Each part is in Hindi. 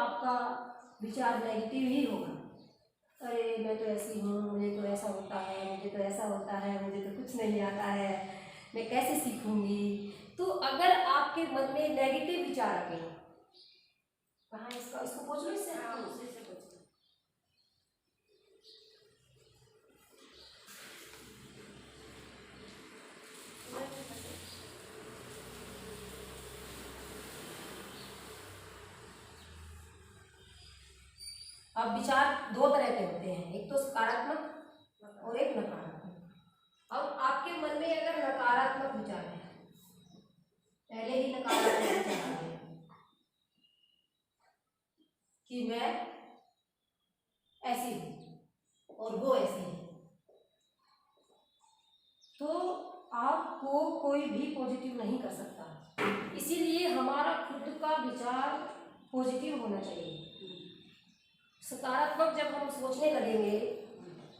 आपका विचार नेगेटिव ही होगा। अरे मैं तो ऐसी हूँ, मुझे तो ऐसा होता है, मुझे तो ऐसा होता है, मुझे तो कुछ नहीं आता है, मैं कैसे सीखूंगी। तो अगर आपके मन में नेगेटिव विचार आते हैं, कहाँ इसको पूछ लो इससे। हाँ, उसी से पूछ लो। अब विचार दो तरह के होते हैं, एक तो सकारात्मक और एक नकारात्मक। अब आपके मन में अगर नकारात्मक विचार है, पहले ही नकारात्मक विचार है कि मैं ऐसी हूँ और वो ऐसी है, तो आपको कोई भी पॉजिटिव नहीं कर सकता। इसीलिए हमारा खुद का विचार पॉजिटिव होना चाहिए। सकारात्मक जब हम सोचने लगेंगे,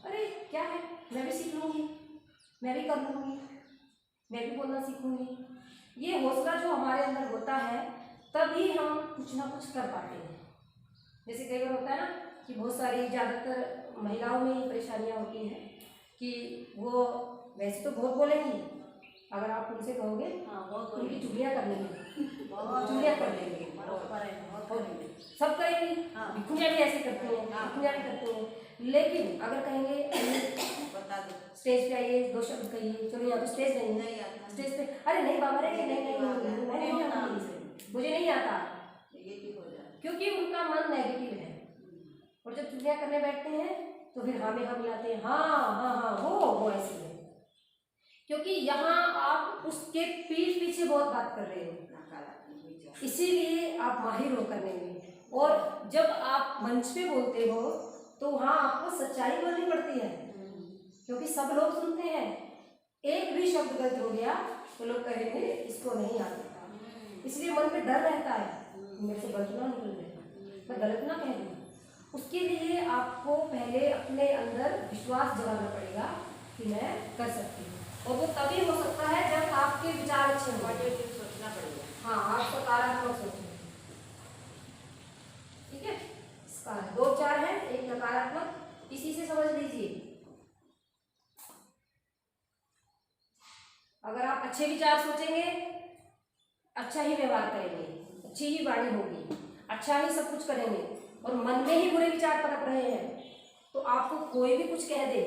अरे क्या है, मैं भी सीख लूँगी, मैं भी कर लूँगी, मैं भी बोलना सीखूँगी, ये हौसला जो हमारे अंदर होता है, तभी हम कुछ ना कुछ कर पाते हैं। जैसे कई बार होता है ना कि बहुत सारी ज़्यादातर महिलाओं में ये परेशानियाँ होती हैं कि वो वैसे तो बहुत बोलेंगी, अगर आप उनसे कहोगे तो उनकी चुगलियाँ कर लेंगी, चुगलियाँ कर लेंगे, सब करेंगी, भिखुनियाँ भी ऐसे करती हैं, भिखुनियाँ भी करती हैं। लेकिन अगर कहेंगे बता दो, स्टेज पे आइए, दो शब्द कहिए, चलो यहाँ तो स्टेज नहीं आता, स्टेज पे अरे नहीं बाबा रे नहीं आता, मुझे नहीं आता, क्योंकि उनका मन नेगेटिव है। और जब चुगलियाँ करने बैठते हैं तो फिर हाँ में हाँ मिलाते हैं, हाँ वो ऐसी है, क्योंकि यहाँ आप उसके पीठ पीछे बहुत बात कर रहे हो, इसीलिए आप माहिर हो करने में। और जब आप मंच पे बोलते हो तो वहाँ आपको सच्चाई बोलनी पड़ती है, क्योंकि सब लोग सुनते हैं। एक भी शब्द गलत हो गया तो लोग कहेंगे इसको नहीं आता, इसलिए मन में डर रहता है मेरे से गलत ना निकल जाए, मैं गलत ना कह दूँ। उसके लिए आपको पहले अपने अंदर विश्वास जगाना पड़ेगा कि मैं कर सकती हूँ, और वो तभी हो सकता है जब आपके विचार अच्छे हों, सोचना पड़ेगा। हाँ, आप सकारात्मक सोचें, ठीक है। इसका दो विचार है, एक नकारात्मक, इसी से समझ लीजिए। अगर आप अच्छे विचार सोचेंगे, अच्छा ही व्यवहार करेंगे, अच्छी ही वाणी होगी, अच्छा ही सब कुछ करेंगे, और मन में ही बुरे विचार पनप रहे हैं, तो आपको कोई भी कुछ कह दे,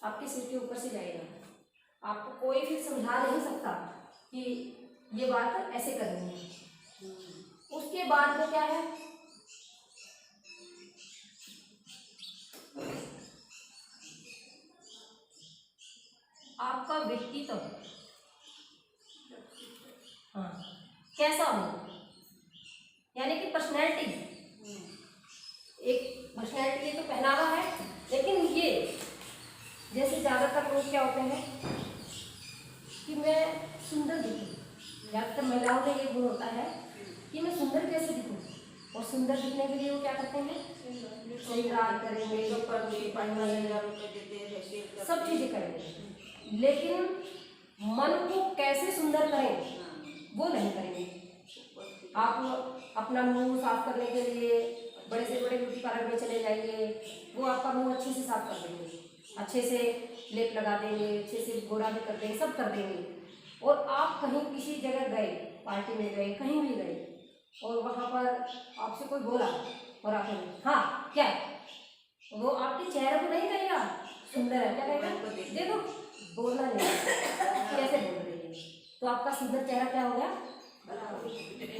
आपके सिर के ऊपर से जाएगा। आपको कोई भी समझा नहीं सकता कि ये बात ऐसे करनी है। उसके बाद में क्या है, आपका व्यक्तित्व, हाँ, कैसा हो, यानी कि पर्सनैलिटी। एक पर्सनैलिटी तो पहनावा है, लेकिन ये जैसे ज़्यादातर लोग क्या होते हैं कि मैं सुंदर दिखूँ, ज़्यादातर महिलाओं में ये गुण होता है कि मैं सुंदर कैसे दिखूँ, और सुंदर दिखने के लिए वो क्या करते हैं, श्रृंगार करेंगे, सब चीज़ें करेंगे, लेकिन मन को कैसे सुंदर करें वो नहीं करेंगे। आप अपना मुंह साफ करने के लिए बड़े से बड़े ब्यूटी पार्लर में चले जाइए, वो आपका मुंह अच्छे से साफ कर देंगे, अच्छे से लेप लगा देंगे, अच्छे से गोरा भी कर देंगे, सब कर देंगे। और आप कहीं किसी जगह गए, पार्टी में गए, कहीं भी गए, और वहाँ पर आपसे कोई बोला और आप हाँ क्या, वो आपके चेहरे को नहीं कहेगा सुंदर है, क्या कहेगा, देखो बोलना नहीं कैसे बोल रही है, तो आपका सुंदर चेहरा क्या हो गया।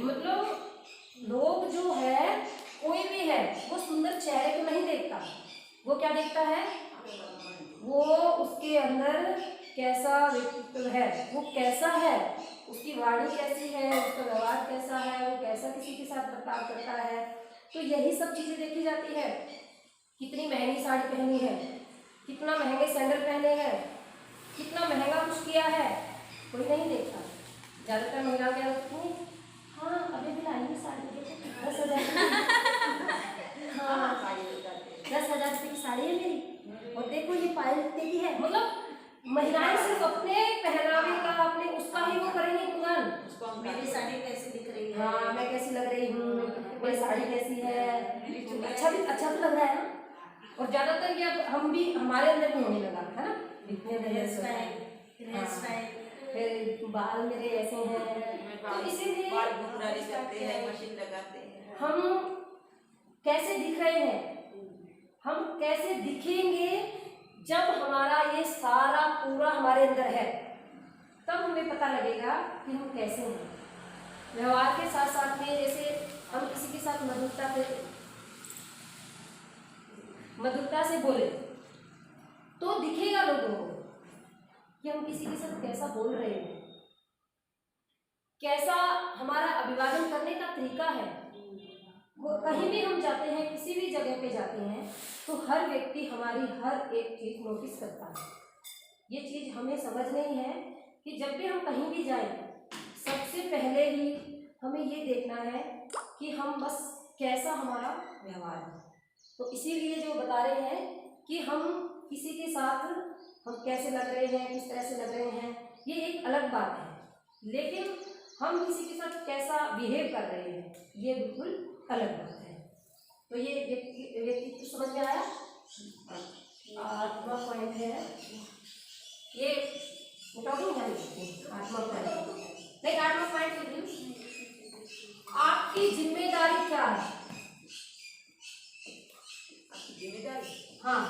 मतलब लोग जो है, कोई भी है, वो सुंदर चेहरे को नहीं देखता, वो क्या देखता है, वो उसके अंदर कैसा व्यक्तित्व है, वो कैसा है, उसकी वाणी कैसी है, उसका व्यवहार कैसा है, वो कैसा किसी के साथ बर्ताव करता है। तो यही सब चीज़ें देखी जाती है। कितनी महंगी साड़ी पहनी है, कितना महंगे सैंडल पहने हैं, कितना महंगा कुछ किया है, कोई नहीं देखता। ज़्यादातर महिलाएं क्या करती हैं, हाँ अभी भी लाई है साड़ी, 10,000 हाँ 10,000 रुपये की साड़ी है मेरी, और देखो ये पायल कितने की है। मतलब महिलाएं सिर्फ अपने पहनावे का, अपने उसका ही वो करेंगे तुरंत, मेरी साड़ी कैसी दिख रही है, हाँ मैं कैसी लग रही हूँ, मेरी साड़ी कैसी है, अच्छा तो लग रहा है ना। और ज्यादातर ये अब हम भी हमारे अंदर भी होने लगा है ना, फिर बाल मेरे ऐसे हैं, तो इसीलिए मशीन लगाते हैं। हम कैसे दिख रहे हैं, हम कैसे दिखेंगे जब हमारा ये सारा पूरा हमारे अंदर है, तब हमें पता लगेगा कि हम कैसे हैं। व्यवहार के साथ साथ में जैसे हम किसी के साथ मधुरता से बोले तो दिखेगा लोगों को कि हम किसी के साथ कैसा बोल रहे हैं, कैसा हमारा अभिवादन करने का तरीका है। कहीं भी हम जाते हैं, किसी भी जगह पे जाते हैं, तो हर व्यक्ति हमारी हर एक चीज नोटिस करता है। ये चीज हमें समझ नहीं है कि जब भी हम कहीं भी जाएं, सबसे पहले ही हमें ये देखना है कि हम बस कैसा हमारा व्यवहार है। तो इसीलिए जो बता रहे हैं कि हम किसी के साथ हम कैसे लग रहे हैं, किस तरह से लग रहे हैं, ये एक अलग बात है, लेकिन हम किसी के साथ कैसा बिहेव कर रहे हैं ये बिल्कुल अलग बात है। तो ये व्यक्ति समझ में आया। 8वां पॉइंट है ये टॉकिंग है, 8वां पॉइंट नहीं, 8वां पॉइंट आपकी जिम्मेदारी क्या है। जिम्मेदारी, हाँ,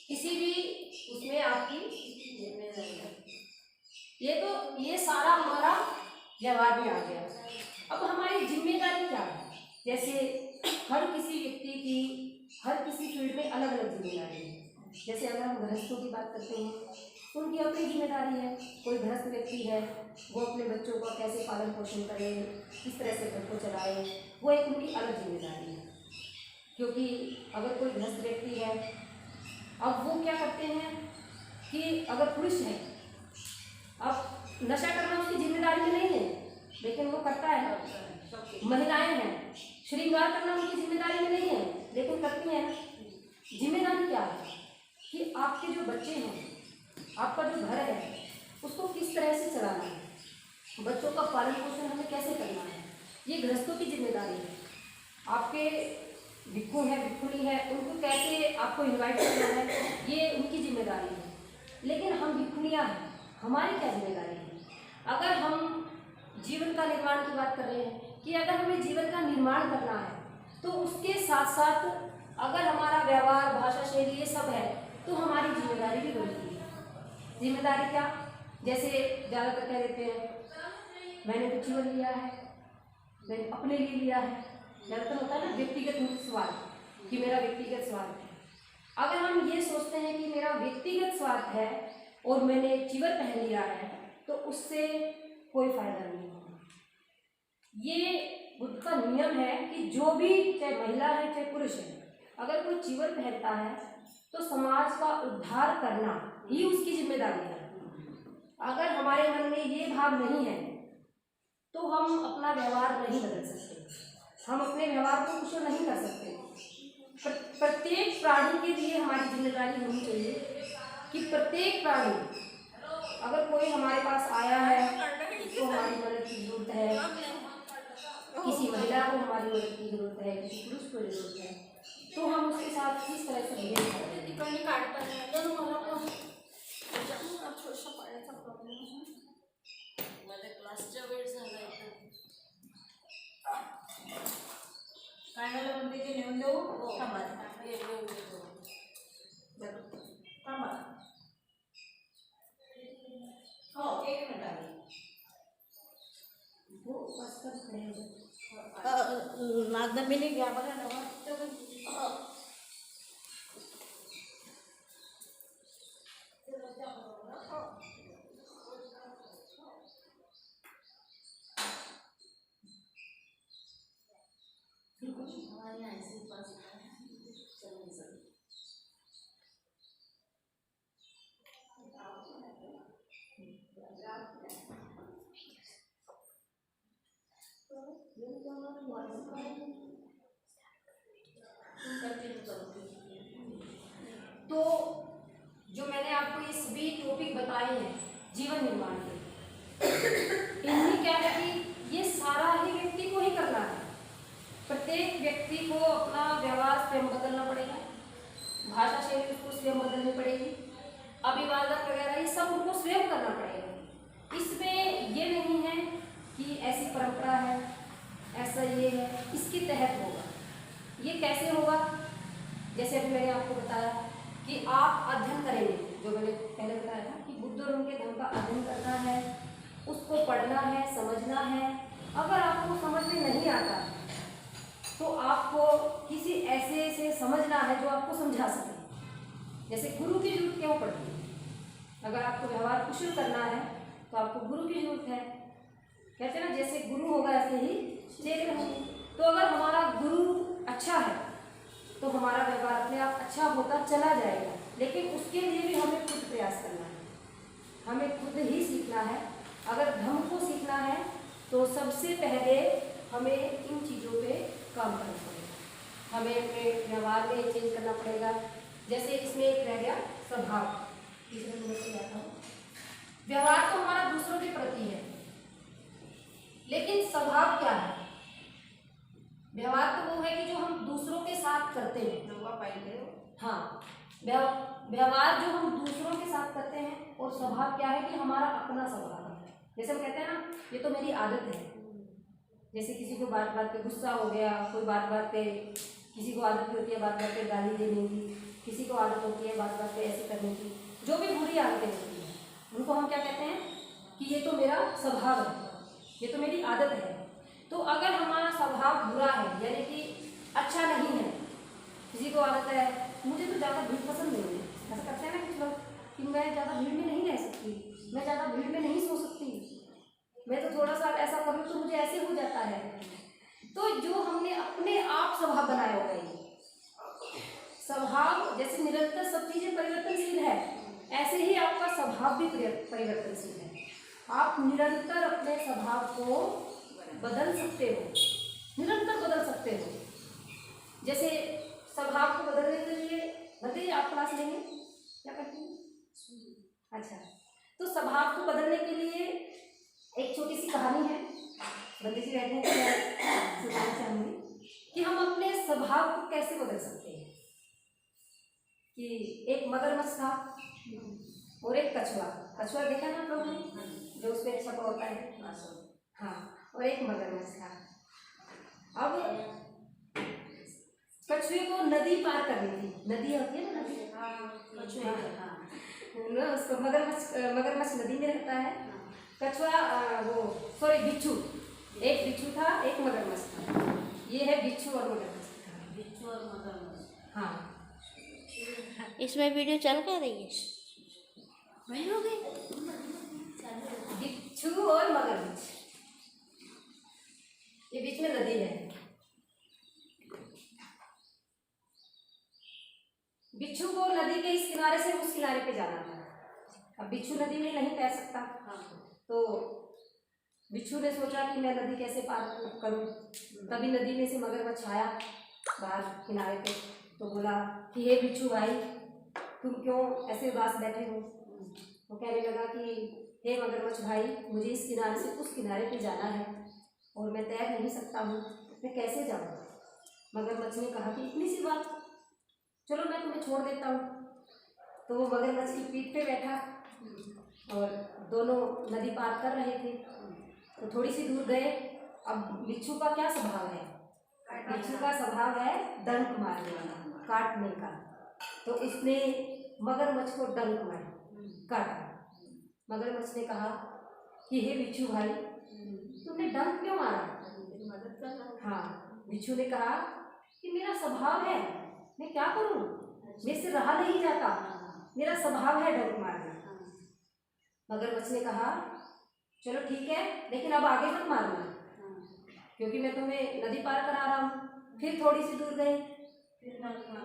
किसी भी उसमें आपकी जिम्मेदारी है। ये सारा हमारा व्यवहार में आ गया। अब हमारी जिम्मेदारी क्या है। जैसे हर किसी व्यक्ति की हर किसी फील्ड में अलग अलग जिम्मेदारी है। जैसे अगर हम गृहस्थों की बात करते हैं, उनकी अपनी जिम्मेदारी है। कोई गृहस्थ व्यक्ति है, वो अपने बच्चों का कैसे पालन पोषण करे, किस तरह से घर को चलाए, वो एक उनकी अलग जिम्मेदारी है। क्योंकि अगर कोई गृहस्थ व्यक्ति है, अब वो क्या करते हैं कि अगर पुरुष है, अब नशा करना उसकी जिम्मेदारी में नहीं है, लेकिन वो करता है। महिलाएं हैं, श्रृंगार करना उनकी जिम्मेदारी में नहीं है, लेकिन करती हैं। जिम्मेदारी क्या है कि आपके जो बच्चे हैं, आपका जो घर है, उसको किस तरह से चलाना है, बच्चों का पालन पोषण हमें कैसे करना है, ये गृहस्थों की जिम्मेदारी है। आपके भिक्खु है, भिक्खुनी है, उनको कैसे आपको इनवाइट करना है, ये उनकी जिम्मेदारी है। लेकिन हम भिक्खुनियाँ हैं, हमारी क्या जिम्मेदारी है। अगर हम जीवन का निर्माण की बात कर रहे हैं कि अगर हमें जीवन का निर्माण करना है, तो उसके साथ साथ अगर हमारा व्यवहार, भाषा शैली ये सब है, तो हमारी जिम्मेदारी भी बनती है। जिम्मेदारी क्या, जैसे ज़्यादातर कह देते हैं मैंने तो जीवन लिया है, मैंने अपने लिए लिया है। ज़्यादातर होता है ना व्यक्तिगत स्वार्थ, कि मेरा व्यक्तिगत स्वार्थ है। अगर हम ये सोचते हैं कि मेरा व्यक्तिगत स्वार्थ है और मैंने चीवर पहन लिया है, तो उससे कोई फायदा नहीं होगा। ये बुद्ध का नियम है कि जो भी, चाहे महिला है चाहे पुरुष है, अगर कोई चीवर पहनता है तो समाज का उद्धार करना ही उसकी जिम्मेदारी है। अगर हमारे मन में ये भाव नहीं है तो हम अपना व्यवहार नहीं बदल सकते, हम अपने व्यवहार को कुशल नहीं कर सकते। प्रत्येक प्राणी के लिए हमारी जिम्मेदारी होनी चाहिए कि प्रत्येक प्राणी, अगर कोई हमारे पास आया है तो हमारी मदद की जरूरत है, किसी महिला को हमारी मदद की जरूरत है, किसी पुरुष को जरूरत है, तो हम उसके साथ किस तरह से बिहेव करते हैं। क्लासच्या वेळ झाला कानाला म्हणते जे नेऊन देऊ थांबा थांबा हो एक मिनिट आली वो वाजता खडे नागदंबिनी घ्या बघा ना तो जो मैंने आपको ये सभी टॉपिक बताए हैं जीवन निर्माण के, इनमें क्या है कि ये सारा ही व्यक्ति को ही करना है। प्रत्येक व्यक्ति स्वयं बदलना पड़ेगा, भाषा शैली उसको स्वयं बदलनी पड़ेगी, अभिवादन वगैरह ये सब उनको स्वयं करना पड़ेगा। इसमें ये नहीं है कि ऐसी परंपरा है, ऐसा ये है, इसके तहत होगा। ये कैसे होगा? जैसे अभी मैंने आपको बताया कि आप अध्ययन करेंगे, जो मैंने पहले बताया था कि बुद्ध और उनके धर्म का अध्ययन करना है, उसको पढ़ना है, समझना है। अगर आपको समझ में नहीं आता तो आपको किसी ऐसे से समझना है जो आपको समझा सके। जैसे गुरु की जरूरत क्यों पड़ती है? अगर आपको व्यवहार कुशल करना है तो आपको गुरु की जरूरत है। कहते हैं ना, जैसे गुरु होगा ऐसे ही चेले होंगे। तो अगर हमारा गुरु अच्छा है तो हमारा व्यवहार अपने आप अच्छा होता चला जाएगा, लेकिन उसके लिए भी हमें खुद प्रयास करना है, हमें खुद ही सीखना है। अगर धर्म को सीखना है तो सबसे पहले हमें इन चीज़ों पे काम करना पड़ेगा, हमें अपने व्यवहार में चेंज करना पड़ेगा। जैसे इसमें एक रह गया स्वभाव, तीसरे नंबर से जाता हूँ। व्यवहार तो हमारा दूसरों के प्रति है, लेकिन स्वभाव क्या है? व्यवहार तो वो है कि जो हम दूसरों के साथ करते हैं। हाँ, व्यवहार जो हम दूसरों के साथ करते हैं, और स्वभाव क्या है कि हमारा अपना स्वभाव है। जैसे हम कहते हैं ना, ये तो मेरी आदत है। जैसे किसी को बात बात पे गुस्सा हो गया, कोई बात बात पे, किसी को आदत होती है बात बात पे गाली देने की, किसी को आदत होती है बात बात पे ऐसे करने की, जो भी बुरी आदतें होती हैं उनको हम क्या कहते हैं कि ये तो मेरा स्वभाव है, ये तो मेरी आदत है। तो अगर हमारा स्वभाव बुरा है, यानी कि अच्छा नहीं है, किसी को आदत है, मुझे तो ज़्यादा भीड़ पसंद नहीं है, ऐसा करते हैं ना कुछ लोग कि मैं ज़्यादा भीड़ में नहीं रह सकती, मैं ज़्यादा भीड़ में नहीं सो सकती, मैं तो थोड़ा सा ऐसा करूँ तो मुझे ऐसे हो जाता है। तो जो हमने अपने आप स्वभाव बनाया होगा, ये स्वभाव जैसे निरंतर सब चीज़ें परिवर्तनशील है, ऐसे ही आपका स्वभाव भी परिवर्तनशील है। आप निरंतर अपने स्वभाव को बदल सकते हो, निरंतर बदल सकते हो। जैसे स्वभाव को बदलने के लिए बताइए, आप क्लास लेंगे क्या करते हैं? अच्छा, तो स्वभाव को बदलने के लिए एक छोटी सी कहानी है, बंदी जी रहते हैं, मैं सुनाना चाहूँगी कि हम अपने स्वभाव को कैसे बदल सकते हैं। कि एक मगरमच्छ था और एक कछुआ, कछुआ देखा ना आप लोगों ने, जो उसमें छपा होता है, हाँ, और एक मगरमच्छ था। अब कछुए को नदी पार करनी थी, नदी होती है ना, नदी, कछुए, हाँ, उसको मगरमच्छ नदी में रहता है, कछुआ बिच्छू, एक बिच्छू था, एक मगरमच्छ था। ये है बिच्छू और मगरमच्छ, बिच्छू और मगरमच्छ, हाँ। इसमें वीडियो चल कर रही है, वही हो गई, बिच्छू और मगरमच्छ, ये बीच में नदी है। बिच्छू को नदी के इस किनारे से उस किनारे पे जाना था। अब बिच्छू नदी में नहीं तैर सकता, तो बिच्छू ने सोचा कि मैं नदी कैसे पार करूं। तभी नदी में से मगरमच्छ आया बाहर किनारे पे, तो बोला कि हे बिच्छू भाई, तुम क्यों ऐसे उदास बैठे हो? वो कहने लगा कि हे मगरमच्छ भाई, मुझे इस किनारे से उस किनारे पे जाना है और मैं तैर नहीं सकता हूँ, मैं कैसे जाऊँ? मगरमच्छ ने कहा कि इतनी सी बात, चलो मैं तुम्हें छोड़ देता हूँ। तो वो मगरमच्छ की पीठ पे बैठा और दोनों नदी पार कर रहे थे। तो थोड़ी सी दूर गए। अब बिच्छू का क्या स्वभाव है? बिच्छू का स्वभाव है डंक मारने वाला, काटने का। तो उसने मगरमच्छ को डंक मारा, काटा। मगरमच्छ ने कहा कि हे बिच्छू भाई, तुमने डंक क्यों मारा? हाँ, बिच्छू ने कहा कि मेरा स्वभाव है, मैं क्या करूं, मेरे से रहा नहीं जाता, मेरा स्वभाव है डंक मारना। मगरमच्छ ने कहा चलो ठीक है, लेकिन अब आगे मत मारना, क्योंकि मैं तुम्हें नदी पार करा रहा हूँ। फिर थोड़ी सी दूर गए,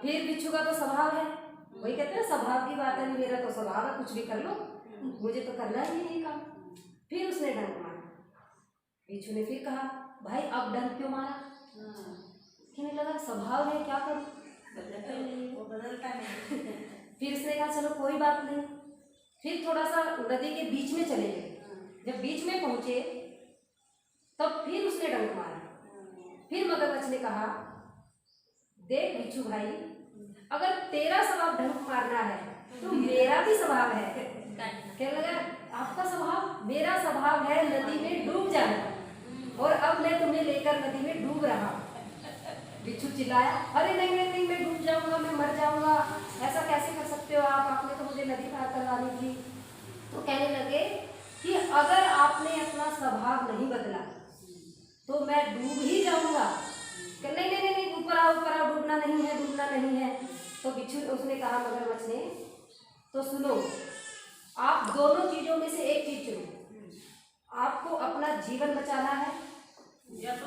फिर बिच्छू का तो स्वभाव है, वही कहते हैं स्वभाव की बात है, मेरा तो स्वभाव है, कुछ भी कर लो, मुझे तो करना ही नहीं काम। फिर उसने डंक मारा। बिच्छू ने फिर कहा भाई अब डंक क्यों मारा? कहने लगा स्वभाव है, क्या करूं, बदलता नहीं। फिर उसने कहा चलो कोई बात नहीं। फिर थोड़ा सा नदी के बीच में चले गए। जब बीच में पहुंचे तब फिर उसने डंक मारा। फिर मगरमच्छ ने कहा देख बिच्छू भाई, अगर तेरा स्वभाव ढंग मारना है तो मेरा भी स्वभाव है। क्या लगा? आपका स्वभाव, मेरा स्वभाव है नदी में डूब जाना, और अब मैं तुम्हें लेकर नदी में डूब रहा हूँ। बिच्छू चिल्लाया, अरे नहीं नहीं नहीं, मैं डूब जाऊंगा, मैं मर जाऊंगा, ऐसा कैसे कर सकते हो आप, आपने तो मुझे नदी पार करवानी थी। तो कहने लगे कि अगर आपने अपना स्वभाव नहीं बदला तो मैं डूब ही जाऊंगा। कि नहीं नहीं नहीं नहीं, ऊपर आओ ऊपर आओ, डूबना नहीं है, डूबना नहीं है। तो बिच्छू उसने कहा, मगरमच्छ ने, तो सुनो, आप दोनों चीजों में से एक चीज चुनो, आपको अपना जीवन बचाना है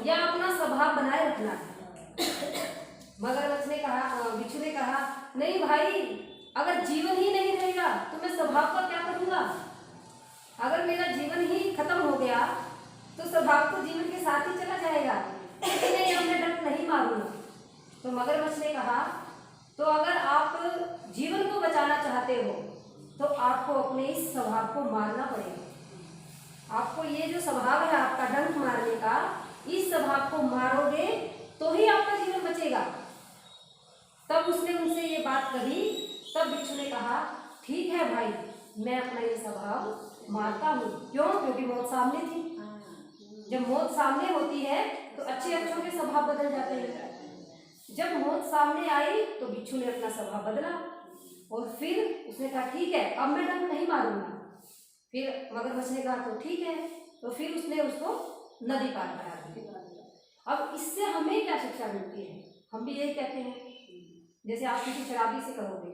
या अपना स्वभाव बनाए रखना है। मगरमच्छ ने कहा, बिच्छू ने कहा, नहीं भाई, अगर जीवन ही नहीं रहेगा तो मैं स्वभाव का क्या करूंगा? अगर मेरा जीवन ही खत्म हो गया तो स्वभाव तो जीवन के साथ ही चला जाएगा। नहीं, अब मैं डंक नहीं मारूंगा। तो मगरमच्छ ने कहा, तो अगर आप जीवन को बचाना चाहते हो तो आपको अपने इस स्वभाव को मारना पड़ेगा। आपको ये जो स्वभाव है आपका डंक मारने का, इस स्वभाव को मारोगे तो ही आपका जीवन बचेगा। तब उसने उनसे ये बात कही। तब बिच्छू ने कहा, ठीक है भाई, मैं अपना ये स्वभाव मारता हूँ। क्यों? क्योंकि मौत सामने थी। जब मौत सामने होती है तो अच्छे अच्छों के स्वभाव बदल जाते हैं। जब मौत सामने आई तो बिच्छू ने अपना स्वभाव बदला, और फिर उसने कहा, ठीक है, अब मैं डंक नहीं मारूंगा। फिर मगरमच्छ ने कहा, तो ठीक है। तो फिर उसने उसको नदी पार करा दी। अब इससे हमें क्या शिक्षा मिलती है? हम भी यही कहते हैं, जैसे आप किसी शराबी से कहोगे,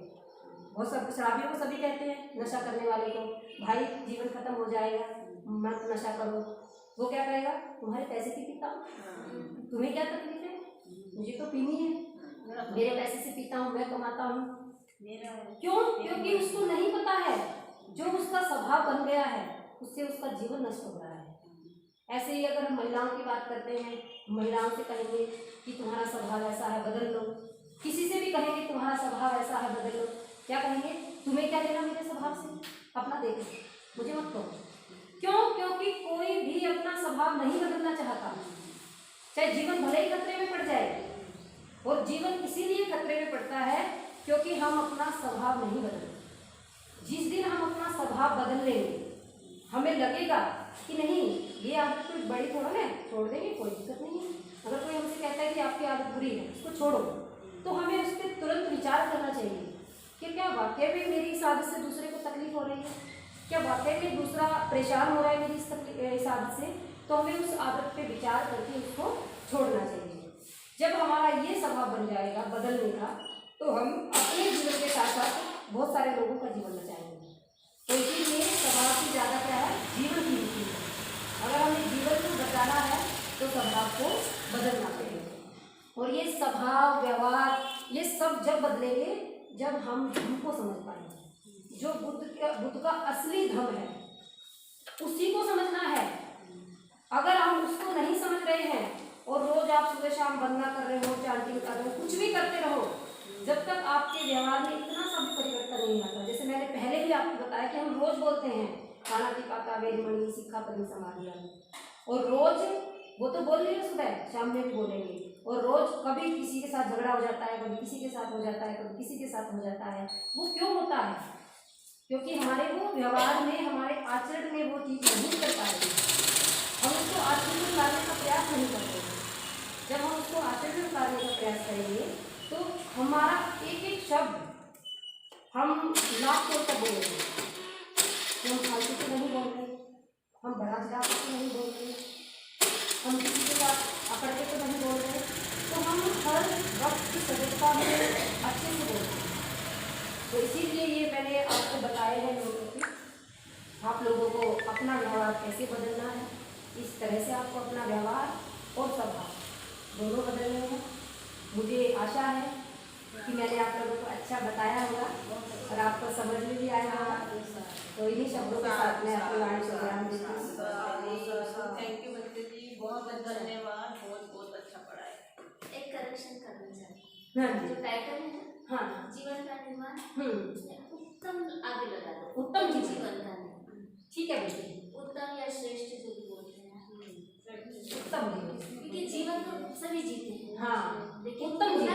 बहुत सब शराबियों को सभी कहते हैं, नशा करने वाले को, भाई जीवन खत्म हो जाएगा, मत नशा करो। वो क्या कहेगा? तुम्हारे पैसे की पीता हूँ, तुम्हें क्या तकलीफ है, मुझे तो पीनी है, मेरे पैसे से पीता हूँ, मैं कमाता हूँ। क्यों? क्योंकि उसको नहीं पता है, जो उसका स्वभाव बन गया है उससे उसका जीवन नष्ट हो रहा है। ऐसे ही अगर हम महिलाओं की बात करते हैं, महिलाओं से कहेंगे कि तुम्हारा स्वभाव ऐसा है, बदल लो। किसी से भी कहेंगे तुम्हारा स्वभाव ऐसा है, बदल लो, क्या कहेंगे? तुम्हें क्या लेना मेरे स्वभाव से, अपना देखो, मुझे मत कहो। क्यों? क्योंकि कोई भी अपना स्वभाव नहीं बदलना चाहता, चाहे जीवन भले ही खतरे में पड़ जाए। और जीवन इसीलिए खतरे में पड़ता है क्योंकि हम अपना स्वभाव नहीं बदलते। जिस दिन हम अपना स्वभाव बदल लेंगे, हमें लगेगा कि नहीं, ये आदत कोई बड़ी थोड़ा है, छोड़ देंगे, कोई दिक्कत नहीं है। अगर कोई हमसे कहता है कि आपकी आदत बुरी है, उसको छोड़ो, तो हमें उस पर तुरंत विचार करना चाहिए कि क्या वाकई में मेरी इस आदत से दूसरे को तकलीफ हो रही है, क्या वाकई में दूसरा परेशान हो रहा है मेरी इस आदत से। तो हमें उस आदत पे विचार करके उसको छोड़ना चाहिए। जब हमारा ये स्वभाव बन जाएगा बदलने का, तो हम अपने जीवन के साथ साथ बहुत सारे लोगों का जीवन बचाएंगे। तो इसीलिए स्वभाव की ज़्यादा क्या है, जीवन की नीति है। अगर हमें जीवन को बचाना है तो स्वभाव को बदलना पड़ेगा। और ये स्वभाव, व्यवहार, ये सब जब बदलेंगे जब हम धर्म को समझ पाएंगे। जो बुद्ध का असली धर्म है उसी को समझना है। अगर हम उसको नहीं समझ रहे हैं और रोज आप सुबह शाम वंदना कर रहे हो, चैंटिंग कर रहे हो, कुछ भी करते रहो, जब तक आपके व्यवहार में इतना सा भी परिवर्तन नहीं आता। जैसे मैंने पहले भी आपको बताया कि हम रोज बोलते हैं पाणातिपाता वेदमणि सिक्खापदं समाधियामि, और रोज वो तो बोल रही है, सुबह शाम में भी बोलेंगे। और रोज कभी किसी के साथ झगड़ा हो जाता है, कभी किसी के साथ हो जाता है, कभी किसी के साथ हो जाता है। वो क्यों होता है? क्योंकि हमारे वो व्यवहार में, हमारे आचरण में वो चीज़ नहीं कर पाएंगे। हम उसको आचरण में लाने का प्रयास नहीं करते हैं। जब हम उसको आचरण में लाने का प्रयास करेंगे तो हमारा एक एक शब्द हम लाख तौर पर बोलेंगे। हम फालतू से नहीं बोल रहे, हम बड़ा चढ़ा के नहीं बोल रहे, हम किसी के साथ अकड़ के तो नहीं बोल रहे। तो हम हर वक्त की सजगता में अच्छे से बोल रहे हैं। तो इसीलिए ये मैंने आपको बताए हैं लोगों की, आप लोगों को अपना व्यवहार कैसे बदलना है। इस तरह से आपको अपना व्यवहार और स्वभाव दोनों बदलने हैं। मुझे आशा है कि मैंने आप लोगों को अच्छा बताया होगा और आपको समझ में भी आया होगा। तो इन्हीं शब्दों के साथ मैं अपनी वाणी को विराम देती हूँ। थैंक यू बच्चे जी, बहुत धन्यवाद, बहुत बहुत अच्छा पढ़ाया। एक करेक्शन करना चाहिए। हाँ जी, जो टाइटल है ना, हाँ, जीवन का निर्माण, उत्तम आगे लगा दो, उत्तम जीवन का निर्माण। ठीक है बेटी, उत्तम या श्रेष्ठ जो भी बोलते हैं, उत्तम जीवन, क्योंकि जीवन तो सभी जीते हैं। हाँ, लेकिन उत्तम जीवन।